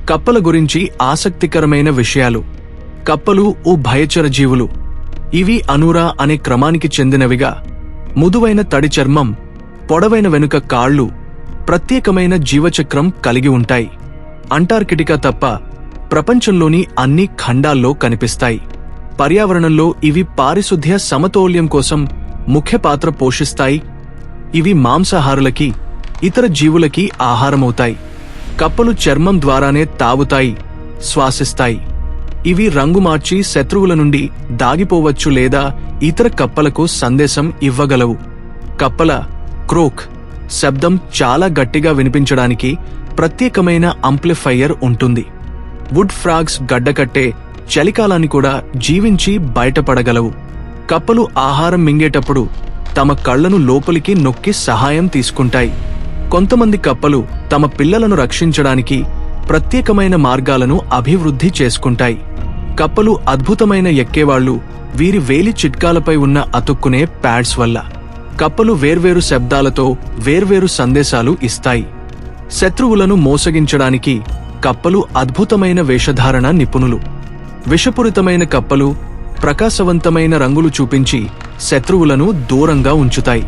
కప్పల గురించి ఆసక్తికరమైన విషయాలు. కప్పలు ఉభయచర జీవులు. ఇవి అనూరా అనే క్రమానికి చెందినవిగా మృదువైన తడి చర్మం, పొడవైన వెనుక కాళ్లు, ప్రత్యేకమైన జీవచక్రం కలిగి ఉంటాయి. అంటార్కిటికా తప్ప ప్రపంచంలోని అన్ని ఖండాల్లో కనిపిస్తాయి. పర్యావరణంలో ఇవి పారిశుద్ధ్య సమతౌల్యం కోసం ముఖ్య పాత్ర పోషిస్తాయి. ఇవి మాంసాహారులకి, ఇతర జీవులకి ఆహారమవుతాయి. కప్పలు చర్మం ద్వారానే తాగుతాయి, శ్వాసిస్తాయి. ఇవి రంగు మార్చి శత్రువుల నుండి దాగిపోవచ్చు లేదా ఇతర కప్పలకు సందేశం ఇవ్వగలవు. కప్పల క్రోక్ శబ్దం చాలా గట్టిగా వినిపించడానికి ప్రత్యేకమైన అంప్లిఫైయర్ ఉంటుంది. వుడ్ ఫ్రాగ్స్ గడ్డకట్టే చలికాలాన్ని కూడా జీవించి బయటపడగలవు. కప్పలు ఆహారం మింగేటప్పుడు తమ కళ్లను లోపలికి నొక్కి సహాయం తీసుకుంటాయి. కొంతమంది కప్పలు తమ పిల్లలను రక్షించడానికి ప్రత్యేకమైన మార్గాలను అభివృద్ధి చేసుకుంటాయి. కప్పలు అద్భుతమైన ఎక్కేవాళ్లు వీరి వేలి చిట్కాలపై ఉన్న అతుక్కునే ప్యాడ్స్ వల్ల. కప్పలు వేర్వేరు శబ్దాలతో వేర్వేరు సందేశాలు ఇస్తాయి. శత్రువులను మోసగించడానికి కప్పలు అద్భుతమైన వేషధారణ నిపుణులు. విషపూరితమైన కప్పలు ప్రకాశవంతమైన రంగులు చూపించి శత్రువులను దూరంగా ఉంచుతాయి.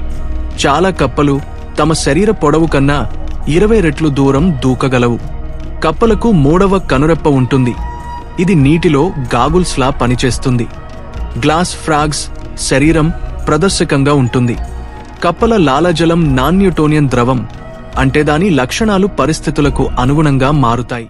చాలా కప్పలు తమ శరీర పొడవు కన్నా 20 రెట్లు దూరం దూకగలవు. కప్పలకు 3వ కనురెప్ప ఉంటుంది. ఇది నీటిలో గాగుల్స్లా పనిచేస్తుంది. గ్లాస్ ఫ్రాగ్స్ శరీరం ప్రదర్శకంగా ఉంటుంది. కప్పల లాలాజలం నాన్ న్యూటోనియన్ ద్రవం, అంటే దాని లక్షణాలు పరిస్థితులకు అనుగుణంగా మారుతాయి.